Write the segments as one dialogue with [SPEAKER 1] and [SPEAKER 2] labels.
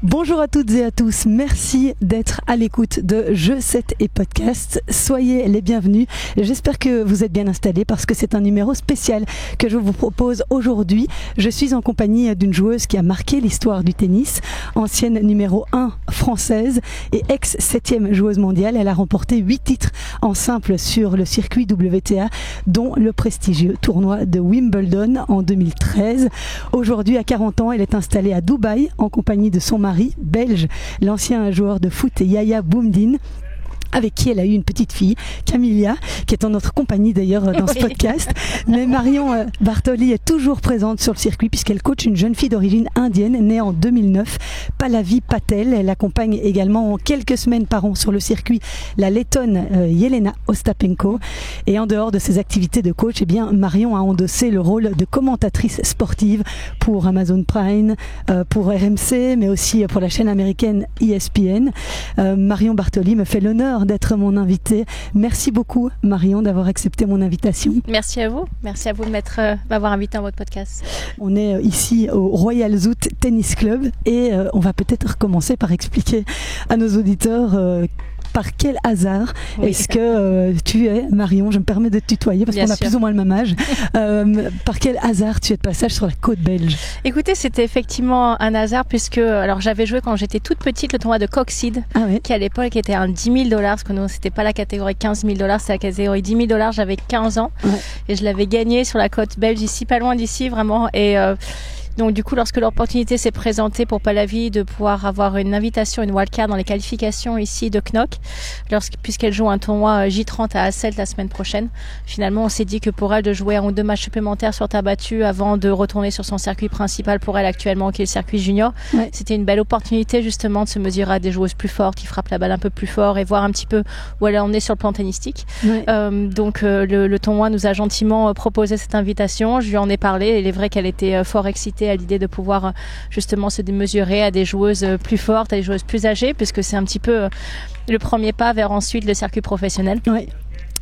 [SPEAKER 1] Bonjour à toutes et à tous, merci d'être à l'écoute de Jeux 7 et Podcast. Soyez les bienvenus, j'espère que vous êtes bien installés parce que c'est un numéro spécial que je vous propose aujourd'hui. Je suis en compagnie d'une joueuse qui a marqué l'histoire du tennis, ancienne numéro 1 française et ex-7e joueuse mondiale. Elle a remporté 8 titres en simple sur le circuit WTA, dont le prestigieux tournoi de Wimbledon en 2013. Aujourd'hui, à 40 ans, elle est installée à Dubaï en compagnie de son mari belge, l'ancien joueur de foot Yaya Boumdine, avec qui elle a eu une petite fille, Camilla, qui est en notre compagnie d'ailleurs dans ce podcast. Mais Marion Bartoli est toujours présente sur le circuit puisqu'elle coach une jeune fille d'origine indienne née en 2009, Pallavi Patel. Elle accompagne également quelques semaines par an sur le circuit la Lettonne Jelena Ostapenko. Et en dehors de ses activités de coach, eh bien, Marion a endossé le rôle de commentatrice sportive pour Amazon Prime, pour RMC, mais aussi pour la chaîne américaine ESPN. Marion Bartoli me fait l'honneur d'être mon invitée. Merci beaucoup Marion d'avoir accepté mon invitation.
[SPEAKER 2] Merci à vous de m'avoir invité dans votre podcast.
[SPEAKER 1] On est ici au Royal Zoot Tennis Club et on va peut-être commencer par expliquer à nos auditeurs par quel hasard est-ce que tu es, Marion, je me permets de te tutoyer parce qu'on a plus ou moins le même âge, par quel hasard tu es de passage sur la côte belge?
[SPEAKER 2] Écoutez, c'était effectivement un hasard puisque alors j'avais joué quand j'étais toute petite le tournoi de Coxide, qui à l'époque était un $10 000 parce que non, c'était pas la catégorie $15 000, c'était la catégorie $10 000, j'avais 15 ans et je l'avais gagné sur la côte belge ici, pas loin d'ici vraiment et donc du coup, lorsque l'opportunité s'est présentée pour Pallavi de pouvoir avoir une invitation, une wildcard dans les qualifications ici de Knock, puisqu'elle joue un tournoi J30 à Hasselt la semaine prochaine, finalement on s'est dit que pour elle de jouer 1 ou 2 matchs supplémentaires sur terre battue avant de retourner sur son circuit principal pour elle actuellement qui est le circuit junior, c'était une belle opportunité justement de se mesurer à des joueuses plus fortes qui frappent la balle un peu plus fort et voir un petit peu où elle en est sur le plan tennistique. Donc le tournoi nous a gentiment proposé cette invitation, je lui en ai parlé et il est vrai qu'elle était fort excitée à l'idée de pouvoir justement se démesurer à des joueuses plus fortes, à des joueuses plus âgées, puisque c'est un petit peu le premier pas vers ensuite le circuit professionnel.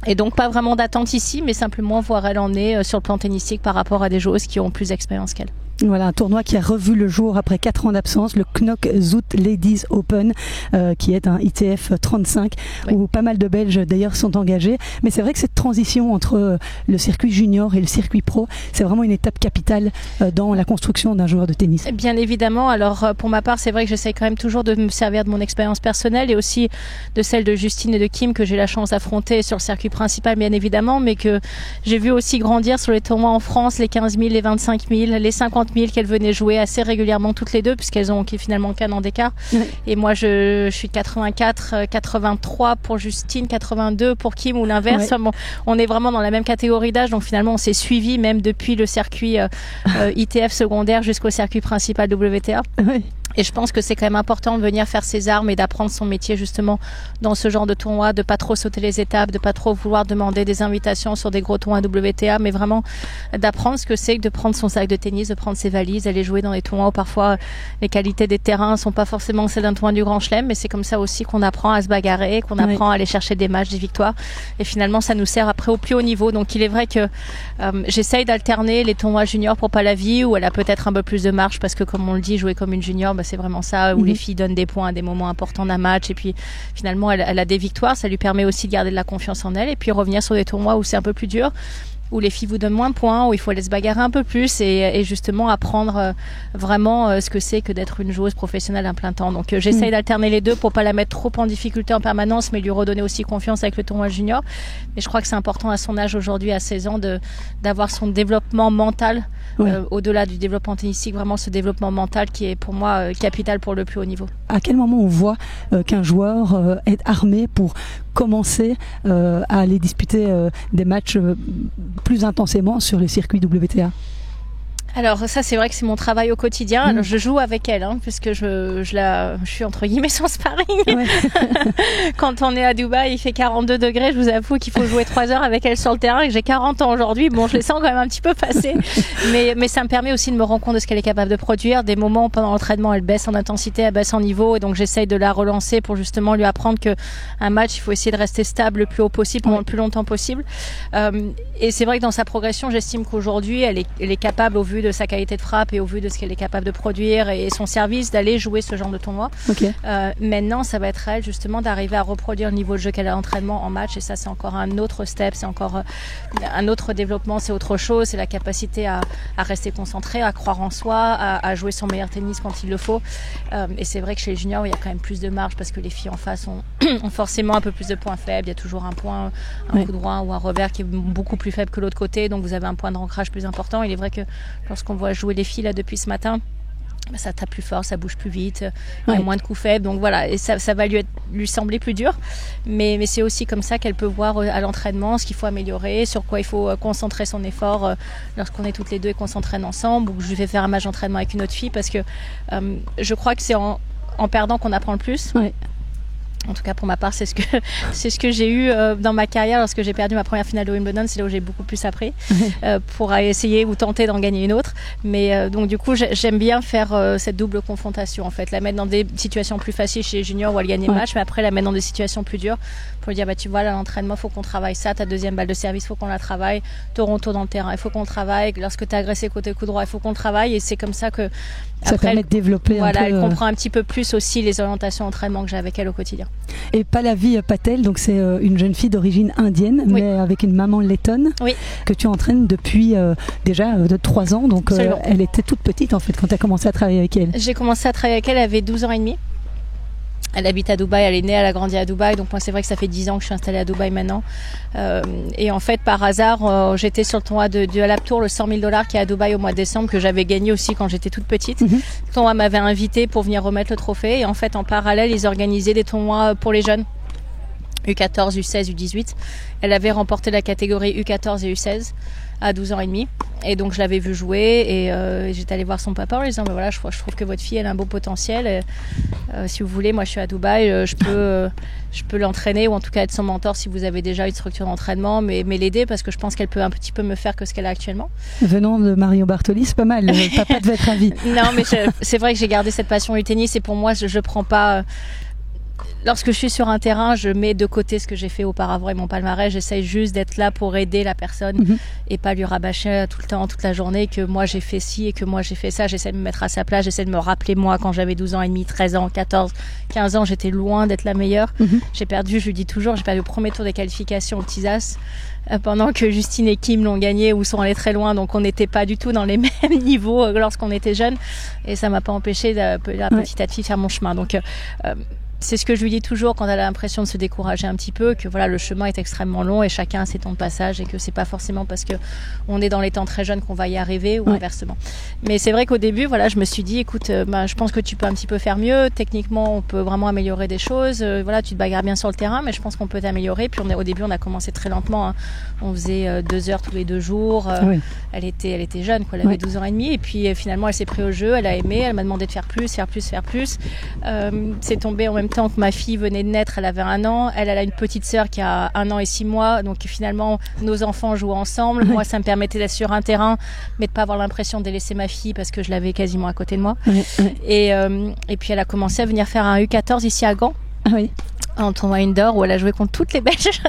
[SPEAKER 2] Et donc pas vraiment d'attente ici, mais simplement voir elle en est sur le plan tennistique par rapport à des joueuses qui ont plus d'expérience qu'elle.
[SPEAKER 1] Voilà, un tournoi qui a revu le jour après 4 ans d'absence, le Knock Zoot Ladies Open, qui est un ITF 35, où pas mal de Belges d'ailleurs sont engagés. Mais c'est vrai que cette transition entre le circuit junior et le circuit pro, c'est vraiment une étape capitale dans la construction d'un joueur de tennis.
[SPEAKER 2] Bien évidemment, alors pour ma part, c'est vrai que j'essaie quand même toujours de me servir de mon expérience personnelle et aussi de celle de Justine et de Kim que j'ai la chance d'affronter sur le circuit principal, bien évidemment, mais que j'ai vu aussi grandir sur les tournois en France, les 15 000, les 25 000, les 50 000 qu'elles venaient jouer assez régulièrement toutes les deux puisqu'elles ont finalement qu'un an d'écart. Et moi je suis 84, 83 pour Justine, 82 pour Kim ou l'inverse. Bon, on est vraiment dans la même catégorie d'âge, donc finalement on s'est suivi même depuis le circuit ITF secondaire jusqu'au circuit principal WTA. Et je pense que c'est quand même important de venir faire ses armes et d'apprendre son métier justement dans ce genre de tournoi, de pas trop sauter les étapes, de pas trop vouloir demander des invitations sur des gros tournois WTA, mais vraiment d'apprendre ce que c'est que de prendre son sac de tennis, de prendre ses valises, aller jouer dans des tournois où parfois les qualités des terrains sont pas forcément celles d'un tournoi du Grand Chelem, mais c'est comme ça aussi qu'on apprend à se bagarrer, qu'on apprend à aller chercher des matchs, des victoires, et finalement ça nous sert après au plus haut niveau. Donc il est vrai que j'essaye d'alterner les tournois juniors pour Pallavi où elle a peut-être un peu plus de marge parce que comme on le dit, jouer comme une junior, c'est vraiment ça où les filles donnent des points à des moments importants d'un match et puis finalement elle a des victoires, ça lui permet aussi de garder de la confiance en elle et puis revenir sur des tournois où c'est un peu plus dur, où les filles vous donnent moins de points, où il faut aller se bagarrer un peu plus et justement apprendre vraiment ce que c'est que d'être une joueuse professionnelle à plein temps. Donc j'essaye d'alterner les deux pour pas la mettre trop en difficulté en permanence, mais lui redonner aussi confiance avec le tournoi junior. Mais je crois que c'est important à son âge aujourd'hui, à 16 ans, d'avoir son développement mental, au-delà du développement tennistique, vraiment ce développement mental qui est pour moi capital pour le plus haut niveau.
[SPEAKER 1] À quel moment on voit qu'un joueur est armé pour commencer à aller disputer des matchs plus intensément sur les circuits WTA?
[SPEAKER 2] Alors ça c'est vrai que c'est mon travail au quotidien. Alors, je joue avec elle puisque je suis entre guillemets son sparring. Quand on est à Dubaï, il fait 42 degrés, je vous avoue qu'il faut jouer 3 heures avec elle sur le terrain et que j'ai 40 ans aujourd'hui. Bon, je les sens quand même un petit peu passer, mais ça me permet aussi de me rendre compte de ce qu'elle est capable de produire. Des moments pendant l'entraînement, elle baisse en intensité, elle baisse en niveau et donc j'essaye de la relancer pour justement lui apprendre que un match, il faut essayer de rester stable le plus haut possible pendant le plus longtemps possible. Et c'est vrai que dans sa progression, j'estime qu'aujourd'hui, elle est capable au vu vu de sa qualité de frappe et au vu de ce qu'elle est capable de produire et son service, d'aller jouer ce genre de tournoi. Maintenant, ça va être elle justement d'arriver à reproduire le niveau de jeu qu'elle a à l'entraînement en match, et ça c'est encore un autre step, c'est encore un autre développement, c'est autre chose, c'est la capacité à rester concentré, à croire en soi, à jouer son meilleur tennis quand il le faut. Et c'est vrai que chez les juniors, il y a quand même plus de marge parce que les filles en face ont forcément un peu plus de points faibles. Il y a toujours un point, un coup droit ou un revers qui est beaucoup plus faible que l'autre côté, donc vous avez un point d'ancrage plus important. Il est vrai que lorsqu'on voit jouer les filles là depuis ce matin, ça tape plus fort, ça bouge plus vite, il y a moins de coups faibles, donc voilà, et ça va lui sembler plus dur, mais c'est aussi comme ça qu'elle peut voir à l'entraînement ce qu'il faut améliorer, sur quoi il faut concentrer son effort lorsqu'on est toutes les deux et qu'on s'entraîne ensemble, ou que je lui fais faire un match d'entraînement avec une autre fille, parce que je crois que c'est en perdant qu'on apprend le plus. En tout cas, pour ma part, c'est ce que j'ai eu dans ma carrière lorsque j'ai perdu ma première finale de Wimbledon. C'est là où j'ai beaucoup plus appris pour essayer ou tenter d'en gagner une autre. Mais donc du coup, j'aime bien faire cette double confrontation, en fait, la mettre dans des situations plus faciles chez les juniors où elle gagne le match, mais après la mettre dans des situations plus dures pour lui dire tu vois, là, l'entraînement, faut qu'on travaille ça. Ta deuxième balle de service, faut qu'on la travaille. Toronto dans le terrain, il faut qu'on le travaille. Lorsque tu es agressé côté coup droit, il faut qu'on le travaille. Et c'est comme ça que
[SPEAKER 1] ça
[SPEAKER 2] après,
[SPEAKER 1] permet de développer un peu.
[SPEAKER 2] Elle comprend un petit peu plus aussi les orientations d'entraînement que j'ai avec elle au quotidien.
[SPEAKER 1] Et Pallavi Patel, donc c'est une jeune fille d'origine indienne, mais avec une maman lettonne, que tu entraînes depuis déjà 3 ans. Donc elle était toute petite en fait quand tu as commencé à travailler avec elle.
[SPEAKER 2] J'ai commencé à travailler avec elle, elle avait 12 ans et demi. Elle habite à Dubaï, elle est née, elle a grandi à Dubaï, donc moi c'est vrai que ça fait 10 ans que je suis installée à Dubaï maintenant. Et en fait, par hasard, j'étais sur le tournoi du Alap Tour, le 100 000 $ qui est à Dubaï au mois de décembre, que j'avais gagné aussi quand j'étais toute petite. Le tournoi m'avait invité pour venir remettre le trophée, et en fait en parallèle ils organisaient des tournois pour les jeunes. U14, U16, U18. Elle avait remporté la catégorie U14 et U16 à 12 ans et demi. Et donc je l'avais vue jouer et j'étais allée voir son papa en lui disant voilà, je trouve que votre fille elle a un beau potentiel. Et, si vous voulez, moi je suis à Dubaï, je peux l'entraîner ou en tout cas être son mentor si vous avez déjà une structure d'entraînement, mais l'aider parce que je pense qu'elle peut un petit peu me faire que ce qu'elle a actuellement.
[SPEAKER 1] Venant de Marion Bartoli, c'est pas mal. Le papa devait être ravi.
[SPEAKER 2] Non, mais c'est vrai que j'ai gardé cette passion du tennis et pour moi je prends pas. Lorsque je suis sur un terrain, je mets de côté ce que j'ai fait auparavant et mon palmarès. J'essaye juste d'être là pour aider la personne et pas lui rabâcher tout le temps, toute la journée que moi j'ai fait ci et que moi j'ai fait ça. J'essaie de me mettre à sa place, j'essaie de me rappeler moi quand j'avais 12 ans et demi, 13 ans, 14, 15 ans, j'étais loin d'être la meilleure. J'ai perdu, je lui dis toujours, j'ai perdu au premier tour des qualifications au Petits As pendant que Justine et Kim l'ont gagné ou sont allés très loin, donc on n'était pas du tout dans les mêmes niveaux lorsqu'on était jeunes et ça m'a pas empêché de petit à petit faire mon chemin. Donc c'est ce que je lui dis toujours quand elle a l'impression de se décourager un petit peu, que voilà, le chemin est extrêmement long et chacun a ses temps de passage et que c'est pas forcément parce que on est dans les temps très jeunes qu'on va y arriver ou inversement. Mais c'est vrai qu'au début, voilà, je me suis dit, écoute, je pense que tu peux un petit peu faire mieux. Techniquement, on peut vraiment améliorer des choses. Voilà, tu te bagarres bien sur le terrain, mais je pense qu'on peut t'améliorer. Puis au début, on a commencé très lentement. Hein. On faisait 2 heures tous les 2 jours. Elle était jeune, quoi. Elle avait 12 ans et demi. Et puis finalement, elle s'est prise au jeu. Elle a aimé. Elle m'a demandé de faire plus. C'est tombé en même temps que ma fille venait de naître, elle avait 1 an, elle a une petite sœur qui a 1 an et 6 mois, donc finalement nos enfants jouent ensemble. Moi ça me permettait d'être sur un terrain mais de pas avoir l'impression de délaisser ma fille parce que je l'avais quasiment à côté de moi. Et puis elle a commencé à venir faire un U14 ici à Gand. En tournoi indoor où elle a joué contre toutes les Belges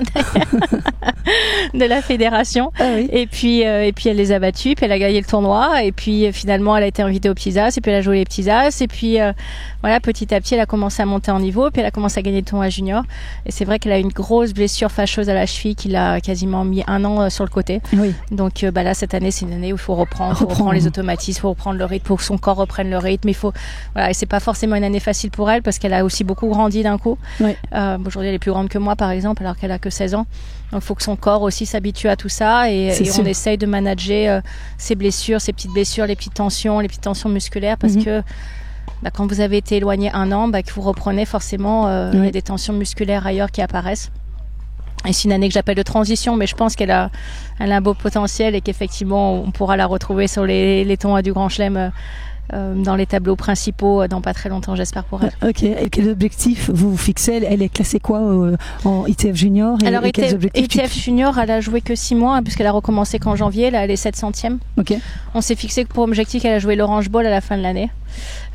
[SPEAKER 2] de la fédération. Et puis elle les a battus, puis elle a gagné le tournoi et puis finalement elle a été invitée aux Petits As et puis elle a joué les Petits As et puis voilà, petit à petit elle a commencé à monter en niveau puis elle a commencé à gagner le tournoi junior et c'est vrai qu'elle a une grosse blessure fâcheuse à la cheville qui l'a quasiment mis 1 an sur le côté. Donc là cette année c'est une année où il faut reprendre les automatismes, il faut reprendre le rythme, pour que son corps reprenne le rythme. Il faut voilà, et c'est pas forcément une année facile pour elle parce qu'elle a aussi beaucoup grandi d'un coup. Aujourd'hui elle est plus grande que moi par exemple alors qu'elle a que 16 ans, donc il faut que son corps aussi s'habitue à tout ça et on essaye de manager ses blessures, ses petites blessures, les petites tensions musculaires parce que quand vous avez été éloigné 1 an, que vous reprenez forcément il y a des tensions musculaires ailleurs qui apparaissent. Et c'est une année que j'appelle de transition, mais je pense qu'elle a un beau potentiel et qu'effectivement on pourra la retrouver sur les tournois du Grand Chelem dans les tableaux principaux dans pas très longtemps, j'espère pour elle.
[SPEAKER 1] Ok, et quel objectif vous vous fixez? Elle est classée quoi en ITF Junior et,
[SPEAKER 2] alors,
[SPEAKER 1] quels objectifs
[SPEAKER 2] ITF Junior, elle a joué que 6 mois puisqu'elle a recommencé qu'en janvier, là elle est 700e. On s'est fixé que pour objectif qu'elle a joué l'Orange Bowl à la fin de l'année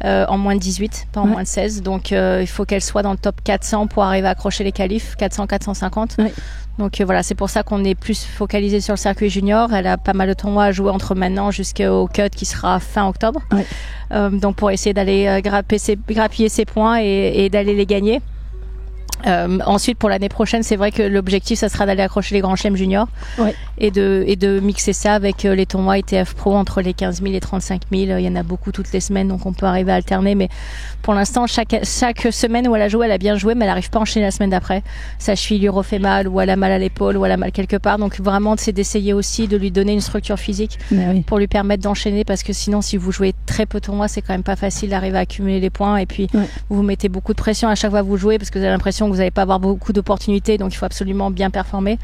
[SPEAKER 2] en moins de 18, pas en moins de 16, donc il faut qu'elle soit dans le top 400 pour arriver à accrocher les qualifs, 400, 450. Donc voilà, c'est pour ça qu'on est plus focalisé sur le circuit junior. Elle a pas mal de tournois à jouer entre maintenant jusqu'au cut qui sera fin octobre. Donc pour essayer d'aller grappiller ses points et d'aller les gagner. Ensuite, pour l'année prochaine, c'est vrai que l'objectif, ça sera d'aller accrocher les grands chelems juniors et de mixer ça avec les tournois ITF Pro entre les 15 000 et 35 000. Il y en a beaucoup toutes les semaines, donc on peut arriver à alterner. Mais pour l'instant, chaque semaine où elle a joué, elle a bien joué, mais elle n'arrive pas à enchaîner la semaine d'après. Sa cheville lui refait mal, ou elle a mal à l'épaule, ou elle a mal quelque part. Donc vraiment, c'est d'essayer aussi de lui donner une structure physique pour lui permettre d'enchaîner, parce que sinon, si vous jouez très peu de tournois, c'est quand même pas facile d'arriver à accumuler les points. Et puis, vous vous mettez beaucoup de pression à chaque fois que vous jouez, parce que vous avez l'impression que vous n'allez pas avoir beaucoup d'opportunités, donc il faut absolument bien performer.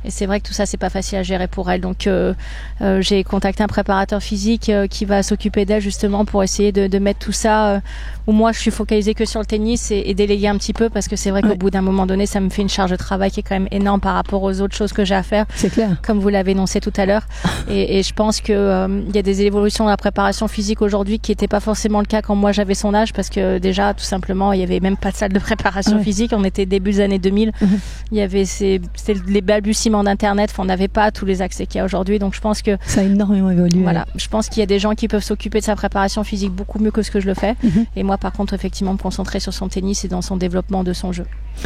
[SPEAKER 2] Et c'est vrai que tout ça, c'est pas facile à gérer pour elle. Donc j'ai contacté un préparateur physique qui va s'occuper d'elle justement pour essayer de mettre tout ça où moi je suis focalisée que sur le tennis et déléguer un petit peu, parce que c'est vrai qu'au bout d'un moment donné, ça me fait une charge de travail qui est quand même énorme par rapport aux autres choses que j'ai à faire.
[SPEAKER 1] C'est clair.
[SPEAKER 2] Comme vous l'avez énoncé tout à l'heure. Et je pense que il y a des évolutions dans la préparation physique aujourd'hui qui n'étaient pas forcément le cas quand moi j'avais son âge, parce que déjà tout simplement il y avait même pas de salle de préparation physique. On était début des années 2000. Il y avait c'était les balbutiements d'internet. Enfin, on n'avait pas tous les accès qu'il y a aujourd'hui. Donc je pense que
[SPEAKER 1] ça a énormément évolué.
[SPEAKER 2] Voilà, je pense qu'il y a des gens qui peuvent s'occuper de sa préparation physique beaucoup mieux que ce que je le fais. Et moi, par contre, effectivement, me concentrer sur son tennis et dans son développement de son jeu.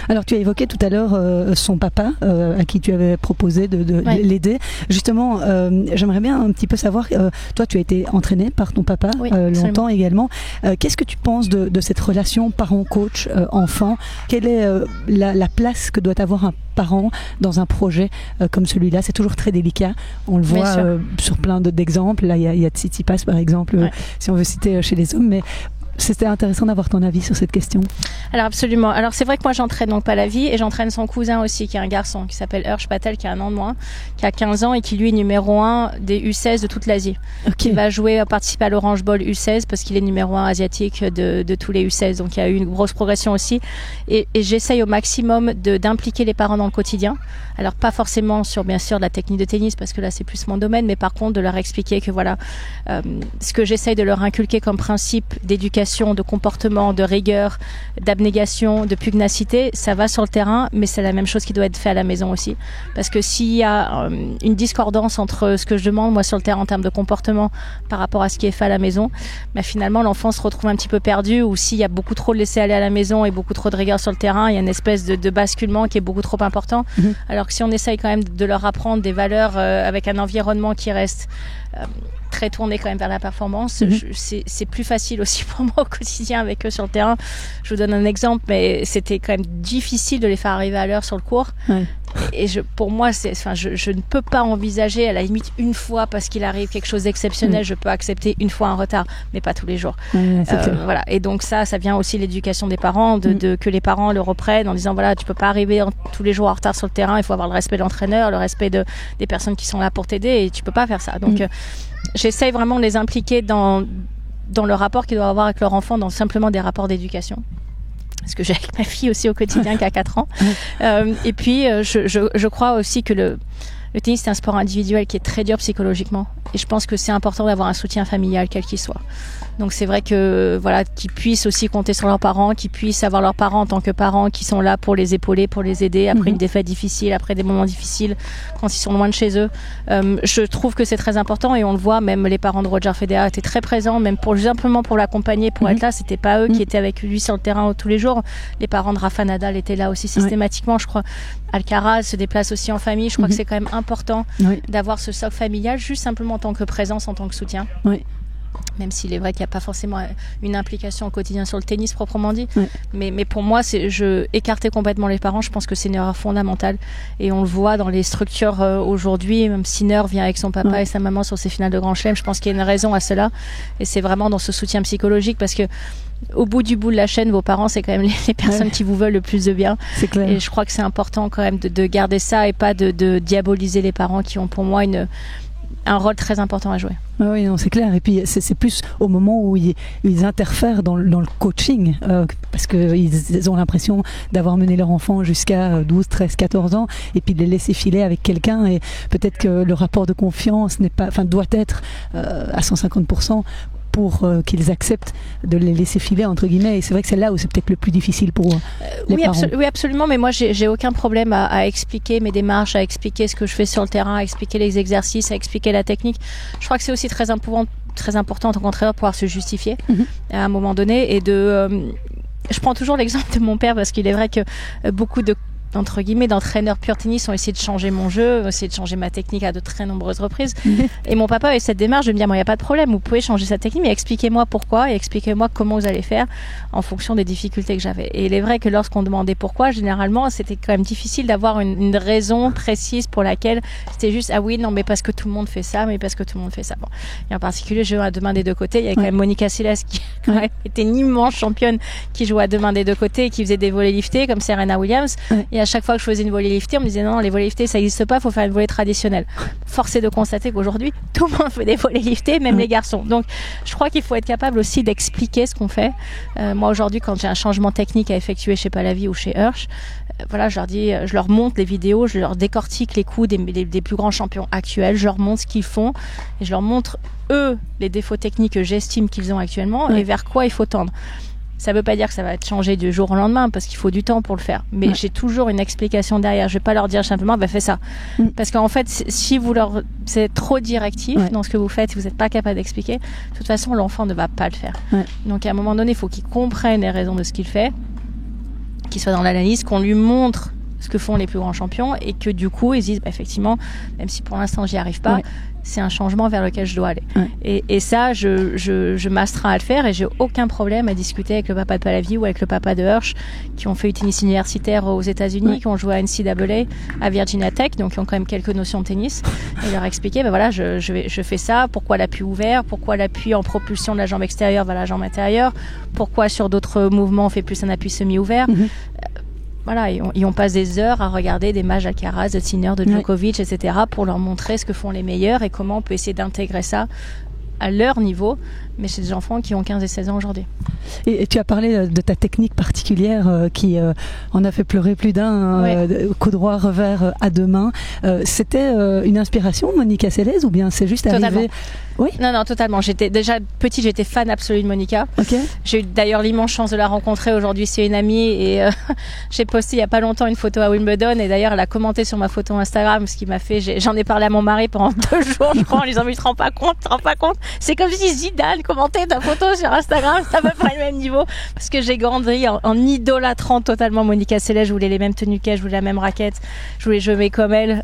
[SPEAKER 1] Alors, tu as évoqué tout à l'heure son papa, à qui tu avais proposé de l'aider. Justement, j'aimerais bien un petit peu savoir, toi, tu as été entraînée par ton papa longtemps également. Qu'est-ce que tu penses de cette relation parent-coach, enfant? Quelle est la place que doit avoir un parent dans un projet comme celui-là? C'est toujours très délicat. On le voit sur plein d'exemples. Là, il y a Tsitsipas, par exemple, si on veut citer chez les hommes. Mais c'était intéressant d'avoir ton avis sur cette question.
[SPEAKER 2] Alors absolument. Alors c'est vrai que moi j'entraîne donc Pallavi et j'entraîne son cousin aussi, qui est un garçon qui s'appelle Hersh Patel, qui a un an de moins, qui a 15 ans et qui lui est numéro 1 des U16 de toute l'Asie. Qui va participer à l'Orange Bowl U16 parce qu'il est numéro 1 asiatique de tous les U16. Donc il y a eu une grosse progression aussi. Et j'essaye au maximum d'impliquer les parents dans le quotidien. Alors pas forcément sur bien sûr de la technique de tennis, parce que là c'est plus mon domaine, mais par contre de leur expliquer que voilà, ce que j'essaye de leur inculquer comme principe d'éducation, de comportement, de rigueur, d'abnégation, de pugnacité, ça va sur le terrain, mais c'est la même chose qui doit être fait à la maison aussi. Parce que s'il y a une discordance entre ce que je demande moi sur le terrain en termes de comportement par rapport à ce qui est fait à la maison, bah finalement l'enfant se retrouve un petit peu perdu, ou s'il y a beaucoup trop de laisser aller à la maison et beaucoup trop de rigueur sur le terrain, il y a une espèce de basculement qui est beaucoup trop important. Alors que si on essaye quand même de leur apprendre des valeurs avec un environnement qui reste très tourné quand même vers la performance, c'est plus facile aussi pour moi au quotidien avec eux sur le terrain. Je vous donne un exemple, mais c'était quand même difficile de les faire arriver à l'heure sur le court. Et pour moi, je ne peux pas envisager, à la limite une fois parce qu'il arrive quelque chose d'exceptionnel, je peux accepter une fois un retard, mais pas tous les jours. Voilà. Et donc ça vient aussi l'éducation des parents, que les parents le reprennent en disant voilà, tu peux pas arriver tous les jours en retard sur le terrain, il faut avoir le respect de l'entraîneur, le respect des personnes qui sont là pour t'aider, et tu peux pas faire ça. Donc j'essaye vraiment de les impliquer dans le rapport qu'ils doivent avoir avec leur enfant, dans simplement des rapports d'éducation. Parce que j'ai avec ma fille aussi au quotidien qui a 4 ans. Et puis, je crois aussi que le tennis, c'est un sport individuel qui est très dur psychologiquement. Et je pense que c'est important d'avoir un soutien familial, quel qu'il soit. Donc c'est vrai que voilà, qu'ils puissent aussi compter sur leurs parents, qu'ils puissent avoir leurs parents en tant que parents qui sont là pour les épauler, pour les aider après une défaite difficile, après des moments difficiles, quand ils sont loin de chez eux. Je trouve que c'est très important, et on le voit, même les parents de Roger Federer étaient très présents, même simplement pour l'accompagner, pour être là. C'était pas eux qui étaient avec lui sur le terrain tous les jours. Les parents de Rafa Nadal étaient là aussi systématiquement, je crois. Alcaraz se déplace aussi en famille. Je crois que c'est quand même important d'avoir ce socle familial, juste simplement en tant que présence, en tant que soutien. Même s'il est vrai qu'il n'y a pas forcément une implication au quotidien sur le tennis proprement dit. Mais pour moi, écarter complètement les parents, je pense que c'est une erreur fondamentale. Et on le voit dans les structures aujourd'hui. Même Sinner vient avec son papa et sa maman sur ses finales de Grand Chelem. Je pense qu'il y a une raison à cela. Et c'est vraiment dans ce soutien psychologique, parce que au bout de la chaîne, vos parents, c'est quand même les personnes qui vous veulent le plus de bien. C'est clair. Et je crois que c'est important quand même de garder ça, et pas de diaboliser les parents qui ont pour moi un rôle très important à jouer.
[SPEAKER 1] Oui, non, c'est clair. Et puis c'est plus au moment où ils interfèrent dans le coaching, parce qu'ils ont l'impression d'avoir mené leur enfant jusqu'à 12, 13, 14 ans, et puis de les laisser filer avec quelqu'un, et peut-être que le rapport de confiance doit être à 150% pour qu'ils acceptent de les laisser filer entre guillemets. Et c'est vrai que c'est là où c'est peut-être le plus difficile pour les parents.
[SPEAKER 2] Oui, absolument. Mais moi, j'ai aucun problème à expliquer mes démarches, à expliquer ce que je fais sur le terrain, à expliquer les exercices, à expliquer la technique. Je crois que c'est aussi très important en tant qu'entraîneur de pouvoir se justifier à un moment donné et je prends toujours l'exemple de mon père parce qu'il est vrai que beaucoup entre guillemets d'entraîneurs pur tennis ont essayé de changer mon jeu, ont essayé de changer ma technique à de très nombreuses reprises. Et mon papa a eu cette démarche de me dire, il n'y a pas de problème, vous pouvez changer sa technique, mais expliquez-moi pourquoi et expliquez-moi comment vous allez faire en fonction des difficultés que j'avais. Et il est vrai que lorsqu'on demandait pourquoi, généralement, c'était quand même difficile d'avoir une raison précise pour laquelle c'était juste, ah oui, non, mais parce que tout le monde fait ça, mais parce que tout le monde fait ça. Bon. Et en particulier, je joue à deux mains des deux côtés. Il y avait quand même Monica Seles qui quand même était une immense championne qui jouait à deux mains des deux côtés et qui faisait des volées liftées comme Serena Williams. Et à chaque fois que je faisais une volée liftée, on me disait non, les volées liftées ça n'existe pas, il faut faire une volée traditionnelle. Force est de constater qu'aujourd'hui, tout le monde fait des volées liftées, même les garçons. Donc, je crois qu'il faut être capable aussi d'expliquer ce qu'on fait. Moi, aujourd'hui, quand j'ai un changement technique à effectuer chez Pallavi ou chez Hirsch, voilà, je leur dis, je leur montre les vidéos, je leur décortique les coups des plus grands champions actuels, je leur montre ce qu'ils font et je leur montre, eux, les défauts techniques que j'estime qu'ils ont actuellement et vers quoi il faut tendre. Ça veut pas dire que ça va être changé du jour au lendemain parce qu'il faut du temps pour le faire. Mais j'ai toujours une explication derrière. Je vais pas leur dire simplement, fais ça. Parce qu'en fait, si c'est trop directif dans ce que vous faites, si vous n'êtes pas capable d'expliquer, de toute façon, l'enfant ne va pas le faire. Donc, à un moment donné, il faut qu'il comprenne les raisons de ce qu'il fait, qu'il soit dans l'analyse, qu'on lui montre ce que font les plus grands champions et que du coup, ils disent, effectivement, même si pour l'instant, j'y arrive pas, c'est un changement vers lequel je dois aller. Et ça, je m'astreins à le faire et j'ai aucun problème à discuter avec le papa de Pallavi ou avec le papa de Hirsch qui ont fait du tennis universitaire aux États-Unis, qui ont joué à NCAA, à Virginia Tech, donc qui ont quand même quelques notions de tennis, et leur expliquer, voilà, je fais ça, pourquoi l'appui ouvert, pourquoi l'appui en propulsion de la jambe extérieure vers la jambe intérieure, pourquoi sur d'autres mouvements on fait plus un appui semi-ouvert. Voilà, et on passe des heures à regarder des matchs d'Alcaraz, de Sinner, de Djokovic, etc. pour leur montrer ce que font les meilleurs et comment on peut essayer d'intégrer ça à leur niveau, mais chez des enfants qui ont 15 et 16 ans aujourd'hui.
[SPEAKER 1] Et tu as parlé de ta technique particulière qui en a fait pleurer plus d'un, coup droit, revers à deux mains. C'était une inspiration, Monica Seles, ou bien c'est juste arrivé? Oui. Non, totalement. Déjà petite, j'étais fan absolue de Monica. J'ai eu d'ailleurs l'immense chance de la rencontrer. Aujourd'hui, c'est une amie et j'ai posté il y a pas longtemps une photo à Wimbledon et d'ailleurs elle a commenté sur ma photo Instagram, ce qui m'a fait. J'en ai parlé à mon mari pendant 2 jours, je crois, en lui disant mais tu te rends pas compte. C'est comme si Zidane commentait ta photo sur Instagram, c'est à peu près le même niveau parce que j'ai grandi en idolâtrant totalement Monica Seles. Je voulais les mêmes tenues qu'elle, je voulais la même raquette, je voulais jouer comme elle.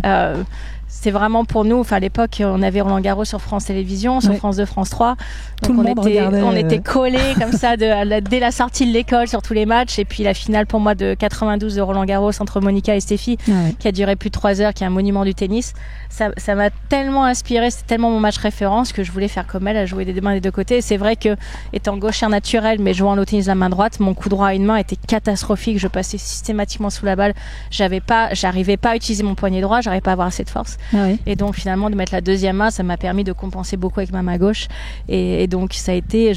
[SPEAKER 1] C'est vraiment pour nous, à l'époque, on avait Roland Garros sur France Télévisions, sur France 2, France 3. Donc on était collés comme ça dès la sortie de l'école sur tous les matchs. Et puis la finale pour moi de 92 de Roland Garros entre Monica et Steffi, qui a duré plus de 3 heures, qui est un monument du tennis. Ça m'a tellement inspiré, c'était tellement mon match référence que je voulais faire comme elle, à jouer des mains des deux côtés. Et c'est vrai que, étant gauchère naturelle, mais jouant au tennis de la main droite, mon coup droit à une main était catastrophique. Je passais systématiquement sous la balle. J'arrivais pas à utiliser mon poignet droit, j'arrivais pas à avoir assez de force. Et donc finalement de mettre la deuxième main, ça m'a permis de compenser beaucoup avec ma main gauche. Et donc ça a été,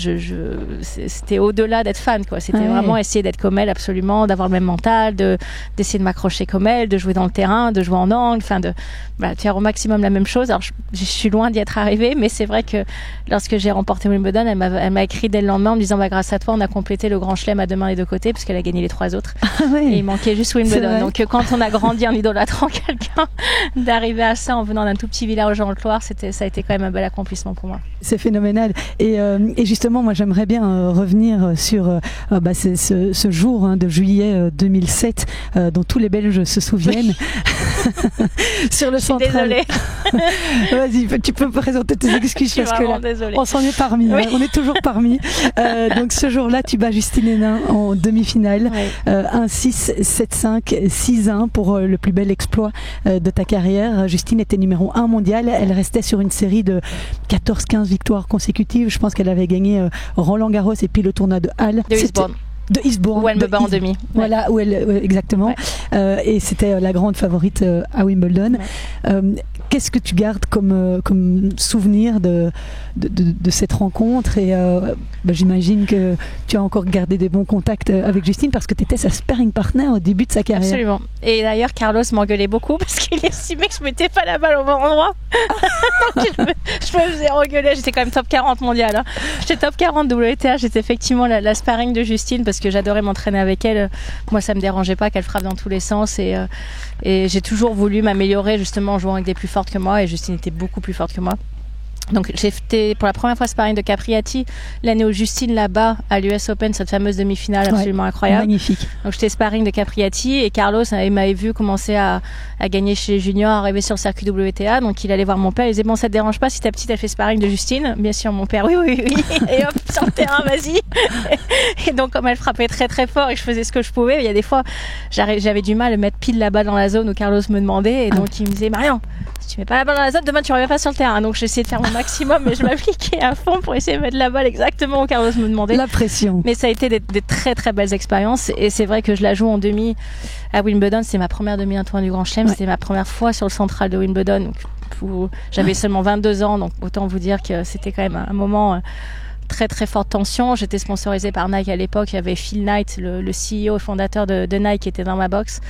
[SPEAKER 1] c'était au-delà d'être fan, quoi. C'était vraiment essayer d'être comme elle, absolument, d'avoir le même mental, d'essayer de m'accrocher comme elle, de jouer dans le terrain, de jouer en angle, de faire au maximum la même chose. Alors je suis loin d'y être arrivée, mais c'est vrai que lorsque j'ai remporté Wimbledon, elle m'a écrit dès le lendemain en me disant grâce à toi on a complété le grand chelem à deux mains des deux côtés parce qu'elle a gagné les 3 autres. Et il manquait juste Wimbledon. Donc quand on a grandi en idolâtrant quelqu'un, d'arriver à ça en venant d'un tout petit village en Haute-Loire, ça a été quand même un bel accomplissement pour moi. C'est phénoménal. Et justement, moi j'aimerais bien revenir sur ce jour de juillet 2007 dont tous les Belges se souviennent. Sur le central.
[SPEAKER 2] Désolée.
[SPEAKER 1] Vas-y, tu peux présenter tes excuses parce que là, on s'en est parmi. On est toujours parmi. Donc ce jour-là, tu bats Justine Henin en demi-finale. 1-6, 7-5, 6-1 pour le plus bel exploit de ta carrière. Justine était numéro 1 mondial. Elle restait sur une série de 14-15 victoires consécutives. Je pense qu'elle avait gagné Roland Garros et puis le tournoi de Halle. De Eastbourne.
[SPEAKER 2] Où elle me bat en demi.
[SPEAKER 1] Voilà, exactement. Et c'était la grande favorite à Wimbledon. qu'est-ce que tu gardes comme souvenir de cette rencontre? Et j'imagine que tu as encore gardé des bons contacts avec Justine parce que tu étais sa sparring partner au début de sa carrière.
[SPEAKER 2] Absolument. Et d'ailleurs, Carlos m'engueulait beaucoup parce qu'il estimait que je mettais pas la balle au bon endroit. Donc je me faisais engueuler. J'étais quand même top 40 mondial. Hein. J'étais top 40 WTA. J'étais effectivement la sparring de Justine parce que j'adorais m'entraîner avec elle. Moi, ça me dérangeait pas qu'elle frappe dans tous les sens. Et j'ai toujours voulu m'améliorer justement en jouant avec des plus fortes que moi. Et Justine était beaucoup plus forte que moi. Donc j'ai fait pour la première fois sparring de Capriati l'année où Justine là-bas à l'US Open, cette fameuse demi-finale absolument incroyable.
[SPEAKER 1] Magnifique.
[SPEAKER 2] Donc j'étais sparring de Capriati et Carlos m'avait vu commencer à gagner chez les juniors, arriver sur le circuit WTA. Donc il allait voir mon père, il disait bon, ça te dérange pas si ta petite elle fait sparring de Justine? Bien sûr, mon père oui. Et hop, sur le terrain, vas-y. Et donc comme elle frappait très très fort et que je faisais ce que je pouvais, il y a des fois j'avais du mal à mettre pile là-bas dans la zone où Carlos me demandait et donc il me disait Marion, si tu mets pas la balle dans la zone, demain tu reviens pas sur le terrain. Donc j'essayais de faire mon maximum, mais je m'appliquais à fond pour essayer de mettre la balle exactement où Carlos me demandait.
[SPEAKER 1] La pression.
[SPEAKER 2] Mais ça a été des très très belles expériences et c'est vrai que je la joue en demi à Wimbledon. C'est ma première demi à un tournoi du Grand Chelem. C'était ma première fois sur le central de Wimbledon. Donc, j'avais seulement 22 ans, donc autant vous dire que c'était quand même un moment très très forte tension. J'étais sponsorisée par Nike à l'époque. Il y avait Phil Knight, le CEO et fondateur de Nike, qui était dans ma box.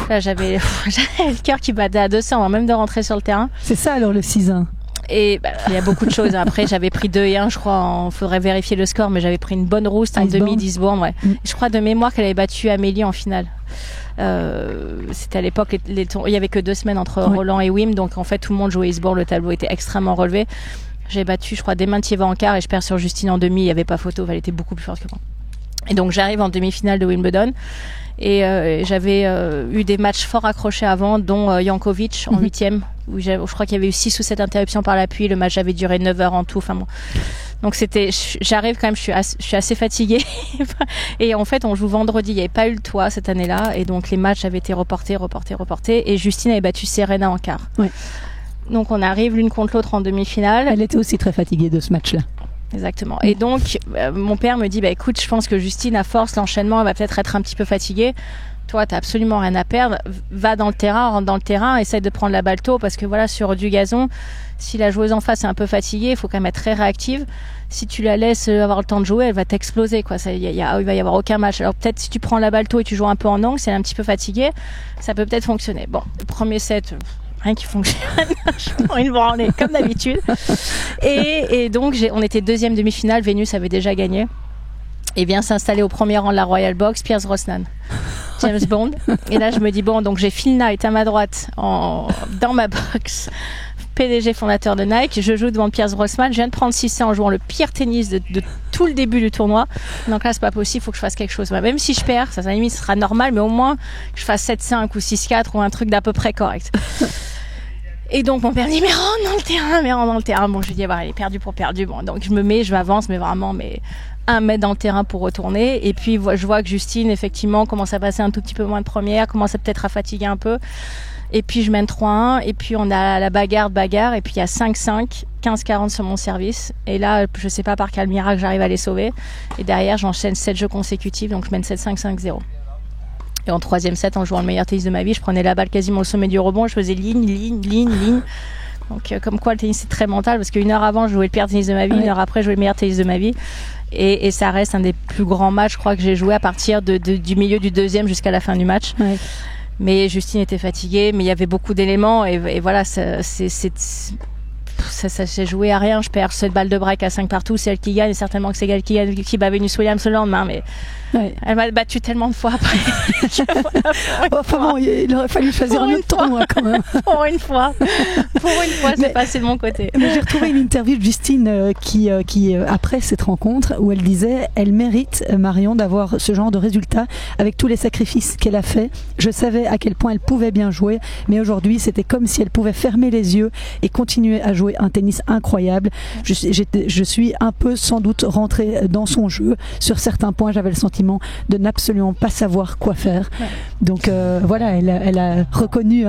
[SPEAKER 2] Là, j'avais le cœur qui battait à 200 avant même de rentrer sur le terrain.
[SPEAKER 1] C'est ça alors le 6-1.
[SPEAKER 2] Et il y a beaucoup de choses. Après, j'avais pris 2-1, je crois. Faudrait vérifier le score, mais j'avais pris une bonne rousse en demi d'Eastbourne. Ouais. Je crois de mémoire qu'elle avait battu Amélie en finale. C'était à l'époque, il y avait que 2 semaines entre Roland et Wim, donc en fait tout le monde jouait Eastbourne. Le tableau était extrêmement relevé. J'ai battu, je crois, Dementieva en quart et je perds sur Justine en demi. Il n'y avait pas photo, elle était beaucoup plus forte que moi. Et donc j'arrive en demi-finale de Wimbledon. Et j'avais eu des matchs fort accrochés avant, dont Jankovic en 8e, où je crois qu'il y avait eu 6 ou 7 interruptions par l'appui. Le match avait duré 9 heures en tout. Enfin bon. Donc j'arrive quand même, je suis assez fatiguée. Et en fait, on joue vendredi. Il n'y avait pas eu le toit cette année-là, et donc les matchs avaient été reportés. Et Justine avait battu Serena en quart. Ouais. Donc on arrive l'une contre l'autre en demi-finale.
[SPEAKER 1] Elle était aussi très fatiguée de ce match-là.
[SPEAKER 2] Exactement. Et donc, mon père me dit, écoute, je pense que Justine, à force, l'enchaînement, elle va peut-être être un petit peu fatiguée. Toi, t'as absolument rien à perdre. Va dans le terrain, rentre dans le terrain, essaye de prendre la balle tôt, parce que voilà, sur du gazon, si la joueuse en face est un peu fatiguée, il faut quand même être très réactive. Si tu la laisses avoir le temps de jouer, elle va t'exploser, quoi. Il va y avoir aucun match. Alors peut-être si tu prends la balle tôt et tu joues un peu en angle, si elle est un petit peu fatiguée, ça peut peut-être fonctionner. Bon, le premier set, rien qui fonctionne. Je prends une branlée comme d'habitude. Et donc on était 2e demi-finale. Vénus avait déjà gagné. Et vient s'installer au premier rang de la Royal Box Pierce Brosnan, James Bond. Et là je me dis bon, donc j'ai Phil Knight à ma droite dans ma box, PDG fondateur de Nike. Je joue devant Pierce Brosnan. Je viens de prendre 6-1 en jouant le pire tennis de tout le début du tournoi. Donc là c'est pas possible, il faut que je fasse quelque chose. Même si je perds, ça à la limite ce sera normal, mais au moins que je fasse 7-5 ou 6-4 ou un truc d'à peu près correct. Et donc mon père dit mais rentre dans le terrain. Bon, je lui dis elle est perdue pour perdue. Bon, donc je m'avance, mais vraiment 1 mètre dans le terrain pour retourner. Et puis je vois que Justine effectivement commence à passer un tout petit peu moins de première, commence peut-être à fatiguer un peu. Et puis je mène 3-1 et puis on a la bagarre et puis il y a 5-5, 15-40 sur mon service. Et là je sais pas par quel miracle j'arrive à les sauver. Et derrière j'enchaîne 7 jeux consécutifs, donc je mène 7-5, 5-0. Et en 3e set, en jouant le meilleur tennis de ma vie, je prenais la balle quasiment au sommet du rebond, je faisais ligne. Donc comme quoi le tennis c'est très mental, parce qu'une heure avant je jouais le pire tennis de ma vie, une heure après je jouais le meilleur tennis de ma vie. Et ça reste un des plus grands matchs, je crois, que j'ai joué à partir du milieu du 2e jusqu'à la fin du match. Ouais. Mais Justine était fatiguée, mais il y avait beaucoup d'éléments et voilà, ça s'est joué à rien. Je perds 7 balles de break à 5 partout, c'est elle qui gagne, et certainement que c'est elle qui bat Venus Williams le lendemain, mais elle m'a battu tellement de fois après.
[SPEAKER 1] Il aurait fallu choisir un autre tournoi quand même.
[SPEAKER 2] Pour une fois, c'est passé de mon côté.
[SPEAKER 1] J'ai retrouvé une interview de Justine qui après cette rencontre, où elle disait elle mérite, Marion, d'avoir ce genre de résultat avec tous les sacrifices qu'elle a fait. Je savais à quel point elle pouvait bien jouer, mais aujourd'hui c'était comme si elle pouvait fermer les yeux et continuer à jouer un tennis incroyable. Je suis un peu sans doute rentrée dans son jeu. Sur certains points, j'avais le sentiment de n'absolument pas savoir quoi faire. Ouais. Donc voilà, elle a reconnu.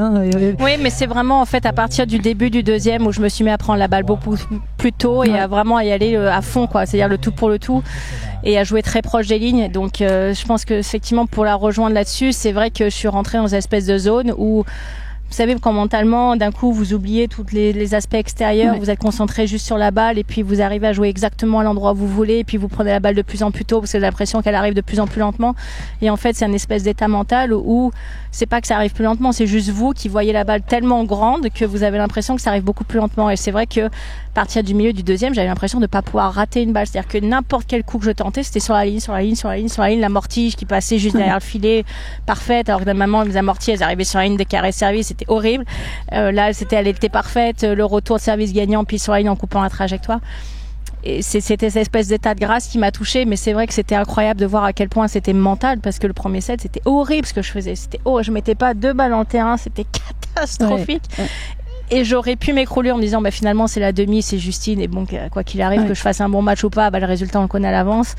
[SPEAKER 2] Oui, mais c'est vraiment en fait à partir du début du 2e où je me suis mis à prendre la balle beaucoup plus tôt et à vraiment y aller à fond, quoi. C'est-à-dire le tout pour le tout et à jouer très proche des lignes. Donc je pense que effectivement pour la rejoindre là-dessus, c'est vrai que je suis rentrée dans une espèce de zone où savez, quand mentalement, d'un coup, vous oubliez tous les aspects extérieurs,
[SPEAKER 1] ouais.
[SPEAKER 2] vous êtes concentré juste sur la balle et puis vous arrivez à jouer exactement à l'endroit où vous voulez et puis vous prenez la balle de plus en plus tôt parce que vous avez l'impression qu'elle arrive de plus en plus lentement. Et en fait, c'est un espèce d'état mental où c'est pas que ça arrive plus lentement, c'est juste vous qui voyez la balle tellement grande que vous avez l'impression que ça arrive beaucoup plus lentement. Et c'est vrai que à partir du milieu du deuxième, j'avais l'impression de pas pouvoir rater une balle. C'est-à-dire que n'importe quel coup que je tentais, c'était sur la ligne, l'amorti qui passait juste derrière le filet, parfaite, alors que normalement les amortis, elles arrivaient sur la ligne des carrés service, c'était horrible. Là, elle était parfaite, le retour de service gagnant, puis sur la ligne en coupant la trajectoire. Et c'était cette espèce d'état de grâce qui m'a touchée, mais c'est vrai que c'était incroyable de voir à quel point c'était mental, parce que le premier set, c'était horrible ce que je faisais. Je mettais pas 2 balles en terrain, c'était catastrophique. Ouais. Et j'aurais pu m'écrouler en me disant, finalement, c'est la demi, c'est Justine, et bon, quoi qu'il arrive, que je fasse un bon match ou pas, le résultat, on le connaît à l'avance.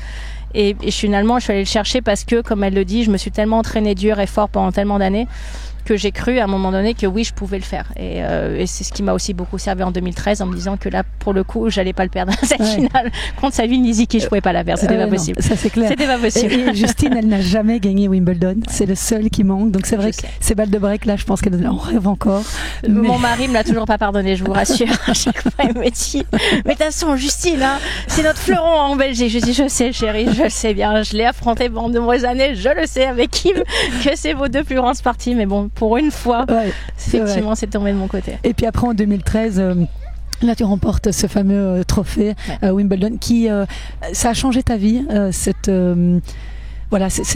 [SPEAKER 2] Et finalement, je suis allée le chercher parce que, comme elle le dit, je me suis tellement entraînée dur et fort pendant tellement d'années que j'ai cru à un moment donné que oui, je pouvais le faire. Et c'est ce qui m'a aussi beaucoup servi en 2013 en me disant que là, pour le coup, j'allais pas le perdre dans cette finale. Contre Sabine Lisicki, je pouvais pas la perdre. C'était pas possible.
[SPEAKER 1] Non, ça, c'est clair.
[SPEAKER 2] C'était pas possible.
[SPEAKER 1] Et Justine, elle n'a jamais gagné Wimbledon. C'est le seul qui manque. Donc c'est vrai que ces balles de break, là, je pense qu'elle en rêve encore.
[SPEAKER 2] Mon mari me l'a toujours pas pardonné, je vous rassure. À chaque fois, il me dit, mais de toute façon, Justine, c'est notre fleuron en Belgique. Je dis, je sais, chérie, je le sais bien. Je l'ai affronté pendant de nombreuses années. Je le sais avec Kim que c'est vos 2 plus grandes parties. Mais bon, pour une fois, effectivement, c'est tombé de mon côté.
[SPEAKER 1] Et puis après, en 2013, là, tu remportes ce fameux trophée Wimbledon qui, ça a changé ta vie, cette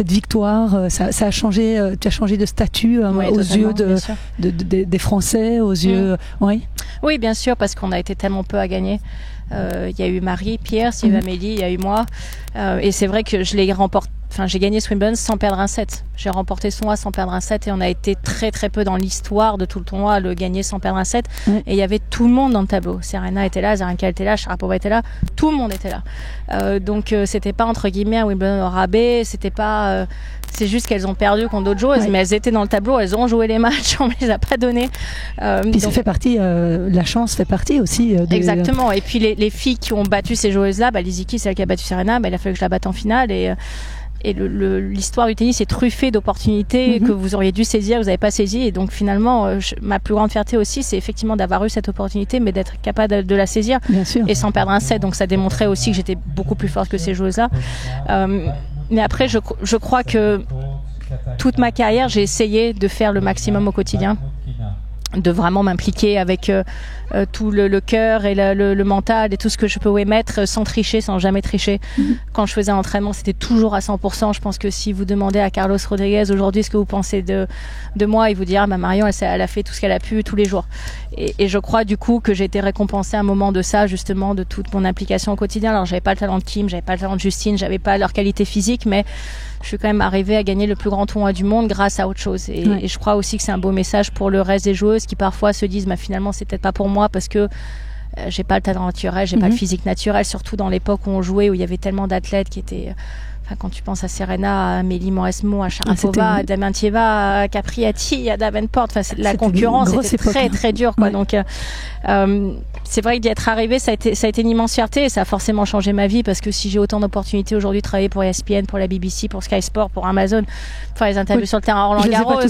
[SPEAKER 1] victoire, ça a changé, tu as changé de statut aux yeux des Français, aux yeux...
[SPEAKER 2] Oui, bien sûr, parce qu'on a été tellement peu à gagner. Il y a eu Marie, Pierre, il y a eu Amélie, il y a eu moi. Et c'est vrai que je l'ai remporté. Enfin, j'ai gagné Wimbledon sans perdre un set. J'ai remporté ce tournoi sans perdre un set et on a été très très peu dans l'histoire de tout le tournoi à le gagner sans perdre un set. Et il y avait tout le monde dans le tableau. Serena était là, Zarenka était là, Sharapova était là, tout le monde était là. Donc c'était pas entre guillemets un Wimbledon au rabais, c'était pas. C'est juste qu'elles ont perdu contre d'autres joueuses, mais elles étaient dans le tableau, elles ont joué les matchs, on les a pas donnés.
[SPEAKER 1] Puis ça fait partie, la chance fait partie aussi.
[SPEAKER 2] Exactement. Et puis les filles qui ont battu ces joueuses-là, Lisicki, celle qui a battu Serena, il a fallu que je la batte en finale et l'histoire du tennis est truffée d'opportunités que vous auriez dû saisir, vous n'avez pas saisi. Et donc finalement, ma plus grande fierté aussi, c'est effectivement d'avoir eu cette opportunité, mais d'être capable de la saisir et sans perdre un set. Donc ça démontrait aussi que j'étais beaucoup plus forte que ces joueuses-là. Mais après, je crois que toute ma carrière, j'ai essayé de faire le maximum au quotidien, de vraiment m'impliquer avec tout le cœur et le mental et tout ce que je peux émettre sans tricher, sans jamais tricher. Quand je faisais un entraînement, c'était toujours à 100%. Je pense que si vous demandez à Carlos Rodriguez aujourd'hui ce que vous pensez de moi, il vous dira Marion, elle a fait tout ce qu'elle a pu tous les jours. Et je crois du coup que j'ai été récompensée à un moment de ça, justement, de toute mon implication au quotidien. Alors j'avais pas le talent de Kim, j'avais pas le talent de Justine, j'avais pas leur qualité physique, mais je suis quand même arrivée à gagner le plus grand tournoi du monde grâce à autre chose. Et je crois aussi que c'est un beau message pour le reste des joueuses qui parfois se disent finalement c'est peut-être pas pour moi parce que j'ai pas le talent naturel, j'ai pas le physique naturel, surtout dans l'époque où on jouait, où il y avait tellement d'athlètes qui étaient... quand tu penses à Serena, à Amélie Mauresmo, à Sharapova, à Damiantieva, à Capriati, à Davenport, la concurrence était très très dure, quoi. Donc c'est vrai que d'y être arrivé, ça a été une immense fierté et ça a forcément changé ma vie parce que si j'ai autant d'opportunités aujourd'hui de travailler pour ESPN, pour la BBC, pour Sky Sport, pour Amazon, faire les interviews sur le terrain Roland Garros,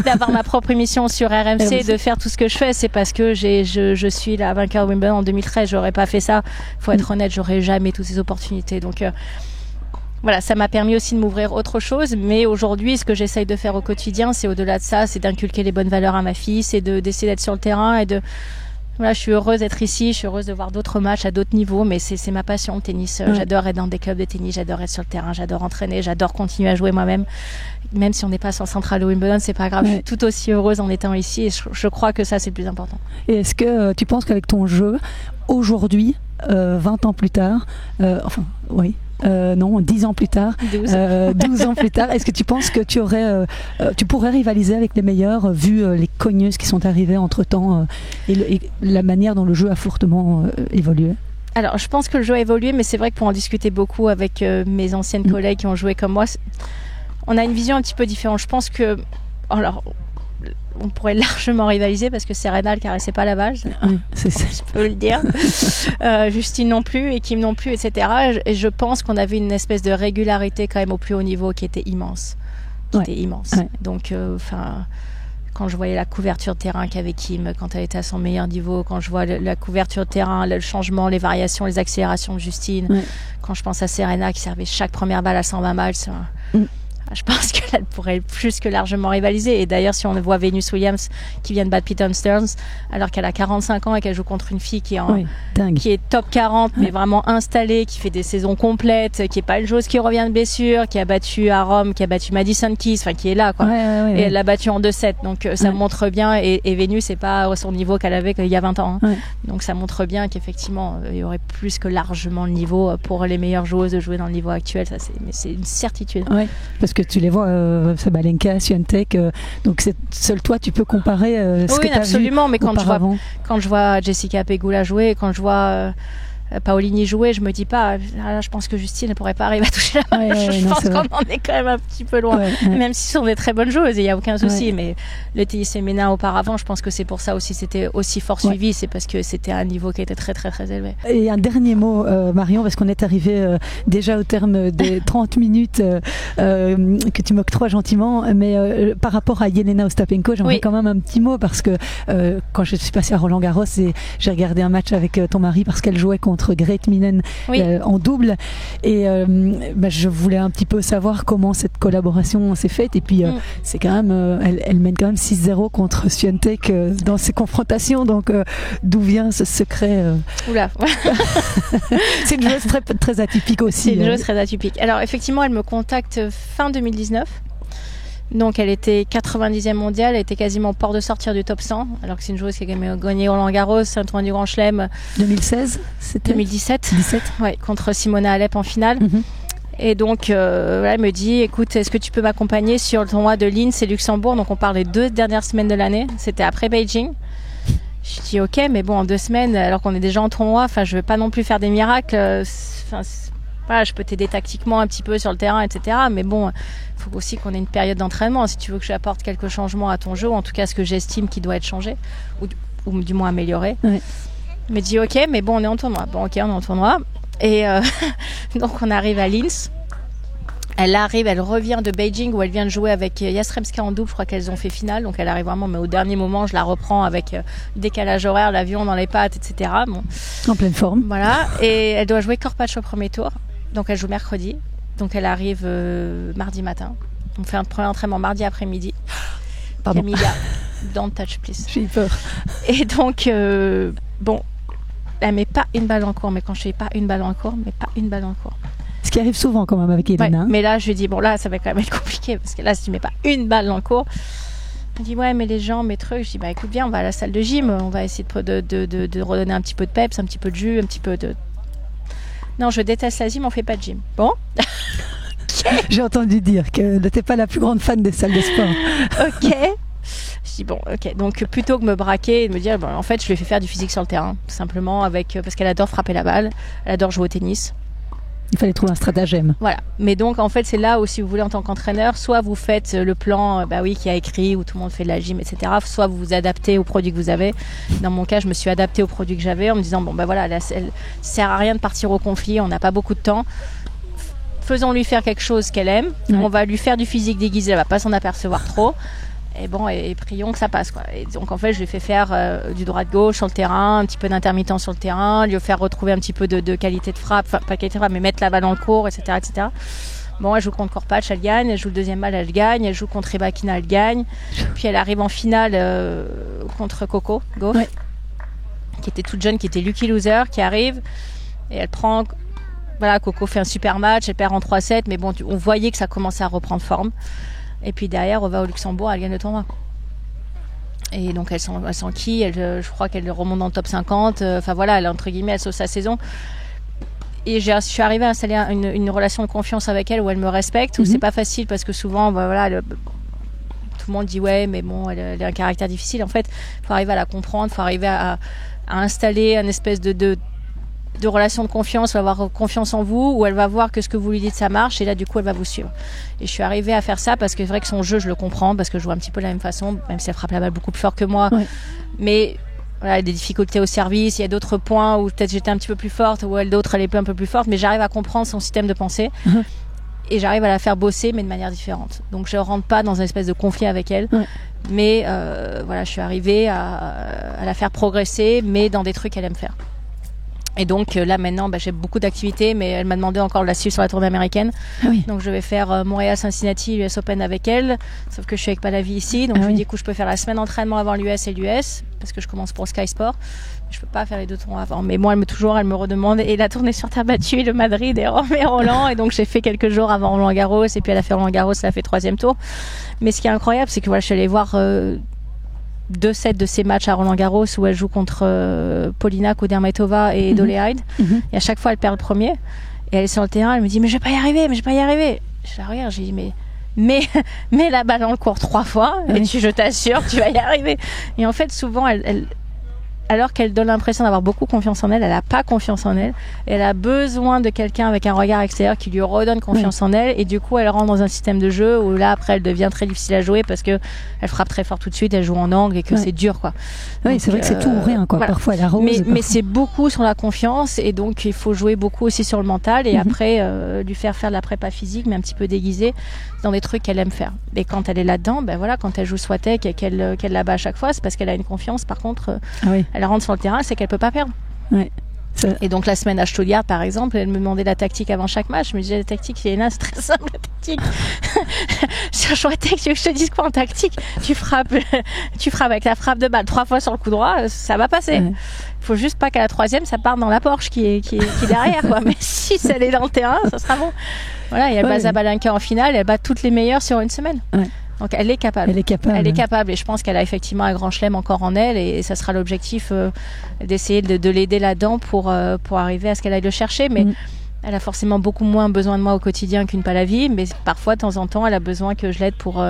[SPEAKER 2] d'avoir ma propre émission sur RMC, de faire tout ce que je fais, c'est parce que je suis la vainqueur de Wimbledon en 2013. J'aurais pas fait ça. Faut être honnête, j'aurais jamais toutes ces opportunités. Donc voilà, ça m'a permis aussi de m'ouvrir autre chose, mais aujourd'hui, ce que j'essaye de faire au quotidien, c'est au-delà de ça, c'est d'inculquer les bonnes valeurs à ma fille, c'est d'essayer d'être sur le terrain et voilà, je suis heureuse d'être ici, je suis heureuse de voir d'autres matchs à d'autres niveaux, mais c'est ma passion, le tennis. J'adore être dans des clubs de tennis, j'adore être sur le terrain, j'adore entraîner, j'adore continuer à jouer moi-même. Même si on n'est pas sur Central ou Wimbledon, c'est pas grave, je suis tout aussi heureuse en étant ici et je crois que ça, c'est le plus important.
[SPEAKER 1] Et est-ce que tu penses qu'avec ton jeu, aujourd'hui, 20 ans plus tard, 10 ans plus tard, 12 ans plus tard, est-ce que tu penses que tu pourrais rivaliser avec les meilleurs vu les cogneuses qui sont arrivées entre-temps et la manière dont le jeu a fortement évolué?
[SPEAKER 2] Alors, je pense que le jeu a évolué, mais c'est vrai que pour en discuter beaucoup avec mes anciennes collègues qui ont joué comme moi, on a une vision un petit peu différente. Je pense que... Alors, on pourrait largement rivaliser parce que Serena ne caressait pas la balle, je peux le dire. Justine non plus et Kim non plus, etc. Et je pense qu'on avait une espèce de régularité quand même au plus haut niveau qui était immense. Donc, quand je voyais la couverture de terrain qu'avait Kim quand elle était à son meilleur niveau, quand je vois la couverture de terrain, le changement, les variations, les accélérations de Justine, quand je pense à Serena qui servait chaque première balle à 120 miles, je pense qu'elle pourrait plus que largement rivaliser. Et d'ailleurs, si on voit Venus Williams qui vient de battre Peyton Stearns, alors qu'elle a 45 ans et qu'elle joue contre une fille qui est top 40, mais vraiment installée, qui fait des saisons complètes, qui est pas une joueuse qui revient de blessure, qui a battu à Rome, qui a battu Madison Keys, enfin qui est là, quoi. Et elle l'a battue en 2-7. Donc ça montre bien. Et Venus, c'est pas au son niveau qu'elle avait il y a 20 ans. Donc ça montre bien qu'effectivement, il y aurait plus que largement le niveau pour les meilleures joueuses de jouer dans le niveau actuel. Ça, c'est une certitude.
[SPEAKER 1] Parce que tu les vois, Sabalenka, Swiatek, donc seul toi tu peux comparer ce que tu as
[SPEAKER 2] absolument,
[SPEAKER 1] vu
[SPEAKER 2] mais
[SPEAKER 1] auparavant.
[SPEAKER 2] quand je vois Jessica Pegula jouer, quand je vois Paolini jouer, je me dis pas, je pense que Justine ne pourrait pas arriver à toucher la balle. Je pense qu'on en est quand même un petit peu loin, même si ce sont des très bonnes joueuses, il n'y a aucun souci, mais le tennis féminin auparavant, je pense que c'est pour ça aussi, c'était aussi fort suivi, c'est parce que c'était un niveau qui était très très très élevé.
[SPEAKER 1] Et un dernier mot, Marion, parce qu'on est arrivé déjà au terme des 30 minutes que tu m'octroies gentiment, mais par rapport à Jelena Ostapenko, j'aimerais quand même un petit mot, parce que quand je suis passée à Roland Garros, j'ai regardé un match avec ton mari parce qu'elle jouait contre Grete Minen en double, et je voulais un petit peu savoir comment cette collaboration s'est faite, et puis c'est quand même elle mène quand même 6-0 contre Swiatek dans ces confrontations, donc d'où vient ce secret C'est une joueuse très, très atypique aussi.
[SPEAKER 2] C'est une joueuse très atypique. Alors effectivement, elle me contacte fin 2019. Donc elle était 90e mondiale, elle était quasiment port de sortir du top 100, alors que c'est une joueuse qui a gagné Roland Garros, un tournoi du Grand Chelem.
[SPEAKER 1] 2016, c'était
[SPEAKER 2] 2017. Contre Simona Halep en finale. Et donc elle me dit, écoute, est-ce que tu peux m'accompagner sur le tournoi de Linz et Luxembourg? Donc on parle des 2 dernières semaines de l'année, c'était après Beijing. Je dis ok, mais bon, en 2 semaines, alors qu'on est déjà en tournoi, je vais pas non plus faire des miracles. Je peux t'aider tactiquement un petit peu sur le terrain, etc. Mais bon, il faut aussi qu'on ait une période d'entraînement. Si tu veux que j'apporte quelques changements à ton jeu, ou en tout cas ce que j'estime qui doit être changé, ou du moins amélioré. Il me dit ok, mais bon, on est en tournoi. Bon, ok, on est en tournoi. Et donc on arrive à Linz. Elle revient de Beijing où elle vient de jouer avec Yastremska en double. Je crois qu'elles ont fait finale, donc elle arrive vraiment, mais au dernier moment, je la reprends avec décalage horaire, l'avion dans les pattes, etc. Bon.
[SPEAKER 1] En pleine forme.
[SPEAKER 2] Voilà, et elle doit jouer Korpatch au premier tour, donc elle joue mercredi, donc elle arrive mardi matin. On fait un premier entraînement mardi après-midi.
[SPEAKER 1] Pardon.
[SPEAKER 2] Camilla, don't touch please.
[SPEAKER 1] J'ai eu peur.
[SPEAKER 2] Et donc, elle met pas une balle en cours, mais quand je dis pas une balle en cours, Ce
[SPEAKER 1] qui arrive souvent quand même avec Jelena.
[SPEAKER 2] Mais là, je lui dis, bon, là, ça va quand même être compliqué, parce que là, si tu mets pas une balle dans le cours, elle dit, ouais, mais les gens, mes trucs. Je dis, écoute bien, on va à la salle de gym, on va essayer de redonner un petit peu de peps, un petit peu de jus, un petit peu de... Non, je déteste la gym, on fait pas de gym. Bon.
[SPEAKER 1] J'ai entendu dire que t'es pas la plus grande fan des salles de sport.
[SPEAKER 2] Ok. Je dis bon, ok. Donc plutôt que me braquer et de me dire, en fait, je lui ai fait faire du physique sur le terrain, tout simplement, parce qu'elle adore frapper la balle, elle adore jouer au tennis.
[SPEAKER 1] Il fallait trouver un stratagème.
[SPEAKER 2] Voilà. Mais donc, en fait, c'est là où, si vous voulez, en tant qu'entraîneur, soit vous faites le plan, qui a écrit, où tout le monde fait de la gym, etc. Soit vous vous adaptez aux produits que vous avez. Dans mon cas, je me suis adaptée aux produits que j'avais en me disant, elle sert à rien de partir au conflit, on n'a pas beaucoup de temps. Faisons-lui faire quelque chose qu'elle aime. Ouais. On va lui faire du physique déguisé, elle va pas s'en apercevoir trop. Et prions que ça passe, quoi. Et donc en fait je lui ai fait faire du droit de gauche sur le terrain, un petit peu d'intermittent sur le terrain, lui faire retrouver un petit peu de qualité de frappe, enfin pas qualité de frappe mais mettre la balle dans le court, etc. Bon, elle joue contre Korpatch, elle gagne, elle joue le deuxième match, elle gagne, elle joue contre Rybakina, elle gagne, puis elle arrive en finale contre Coco Gauff, qui était toute jeune, qui était lucky loser, qui arrive et elle prend, Coco fait un super match, elle perd en 3-7, mais bon, on voyait que ça commençait à reprendre forme. Et puis derrière, on va au Luxembourg, elle gagne le tournoi. Et donc elle s'enquille, je crois qu'elle remonte dans le top 50. Elle, entre guillemets, elle sauve sa saison. Et je suis arrivée à installer une relation de confiance avec elle où elle me respecte, où c'est pas facile parce que souvent, tout le monde dit ouais, mais bon, elle a un caractère difficile. En fait, il faut arriver à la comprendre, il faut arriver à installer une espèce de relation de confiance, elle va avoir confiance en vous, où elle va voir que ce que vous lui dites ça marche, et là du coup elle va vous suivre. Et je suis arrivée à faire ça parce que c'est vrai que son jeu je le comprends, parce que je joue un petit peu de la même façon, même si elle frappe la balle beaucoup plus fort que moi. Ouais. Mais il y a des difficultés au service, il y a d'autres points où peut-être j'étais un petit peu plus forte, ou d'autres elle est un peu plus forte, mais j'arrive à comprendre son système de pensée. et j'arrive à la faire bosser, mais de manière différente. Donc je rentre pas dans une espèce de conflit avec elle, mais voilà, je suis arrivée à la faire progresser, mais dans des trucs qu'elle aime faire. Et donc là maintenant, j'ai beaucoup d'activités, mais elle m'a demandé encore de la suivre sur la tournée américaine. Donc je vais faire Montréal-Cincinnati, l'US Open avec elle, sauf que je suis avec Pallavi ici, donc je lui dis que je peux faire la semaine d'entraînement avant l'US et l'US, parce que je commence pour Sky Sport. Je peux pas faire les 2 tours avant, mais moi elle me redemande, et la tournée sur terre battue, le Madrid et Roland, et donc j'ai fait quelques jours avant Roland Garros, et puis elle a fait Roland Garros, elle a fait 3e tour. Mais ce qui est incroyable, c'est que voilà, je suis allée voir 2 sets de ces matchs à Roland Garros où elle joue contre Polina Kudermetova et Dolly Hyde, et à chaque fois elle perd le premier, et elle est sur le terrain, elle me dit mais je vais pas y arriver. Je la regarde, j'ai dit mais mets la balle dans le court 3 fois et je t'assure tu vas y arriver. Et en fait souvent elle alors qu'elle donne l'impression d'avoir beaucoup confiance en elle, elle n'a pas confiance en elle. Elle a besoin de quelqu'un avec un regard extérieur qui lui redonne confiance en elle. Et du coup, elle rentre dans un système de jeu où là, après, elle devient très difficile à jouer parce que elle frappe très fort tout de suite, elle joue en angle et que c'est dur, quoi.
[SPEAKER 1] Oui, c'est vrai que c'est tout ou rien, quoi. Voilà. Parfois, elle arrose.
[SPEAKER 2] Mais c'est beaucoup sur la confiance, et donc il faut jouer beaucoup aussi sur le mental, et après lui faire de la prépa physique, mais un petit peu déguisée dans des trucs qu'elle aime faire. Et quand elle est là-dedans, voilà, quand elle joue Swiatek et qu'elle la bat à chaque fois, c'est parce qu'elle a une confiance. Par contre, elle rentre sur le terrain, c'est qu'elle peut pas perdre. Et donc la semaine à Stuttgart, par exemple, elle me demandait la tactique avant chaque match. Je me disais, la tactique, c'est très simple, la tactique. Sur Swiatek, tu veux que je te dise quoi en tactique? Tu frappes avec la frappe de balle 3 fois sur le coup droit, ça va passer. Il faut juste pas qu'à la 3e, ça parte dans la Porsche qui est derrière, quoi. Mais si elle est dans le terrain, ça sera bon. Voilà, il y a Bazabalenka en finale, elle bat toutes les meilleures sur une semaine. Donc elle est capable. Elle est capable, et je pense qu'elle a effectivement un grand chelem encore en elle, et ça sera l'objectif d'essayer de l'aider là-dedans pour arriver à ce qu'elle aille le chercher. Mais elle a forcément beaucoup moins besoin de moi au quotidien qu'une Pallavi, mais parfois de temps en temps elle a besoin que je l'aide pour